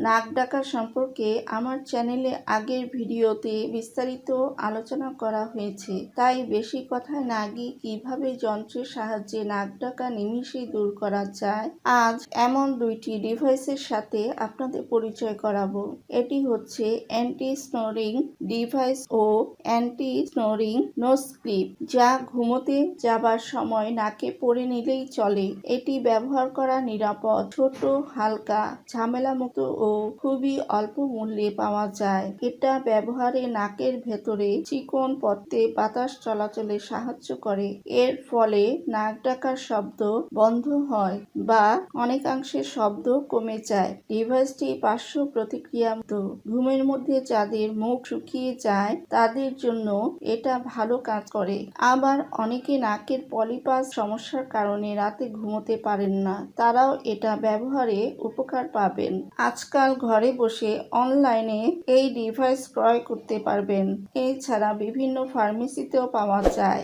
নাক ডাকা সম্পর্কে আমার চ্যানেলে আগের ভিডিওতে বিস্তারিত আলোচনা করা হয়েছে, তাই বেশি কথায় না গিয়ে কিভাবে যন্ত্রের সাহায্যে নাক ডাকা নিমিষেই দূর করা যায়, আজ এমন দুইটি ডিভাইসের সাথে আপনাদের পরিচয় করাবো। এটি হচ্ছে অ্যান্টি স্নোরিং ডিভাইস ও অ্যান্টি স্নোরিং নোজ ক্লিপ, যা ঘুমোতে যাবার সময় নাকে পরে নিলেই চলে। এটি ব্যবহার করা নিরাপদ, ছোট, হালকা, ঝামেলামুক্ত ও খুবই অল্প মূল্যে পাওয়া যায়। এটা ব্যবহারে নাকের ভেতরে চিকন পথে বাতাস চলাচলে সাহায্য করে। এর ফলে নাক ডাকার শব্দ বন্ধ হয় বা অনেকাংশে শব্দ কমে যায়। ডিভাইসটি পার্শ্ব প্রতিক্রিয়ামুক্ত। ঘুমের মধ্যে যাদের মুখ শুকিয়ে যায় তাদের জন্য এটা ভালো কাজ করে। আবার অনেকে নাকের পলিপাস সমস্যার কারণে রাতে ঘুমোতে পারেন না, তারাও এটা ব্যবহারে উপকার পাবেন। আজকাল ঘরে বসে অনলাইনে এই ডিভাইস ক্রয় করতে পারবেন। এছাড়া বিভিন্ন ফার্মেসিতেও পাওয়া যায়।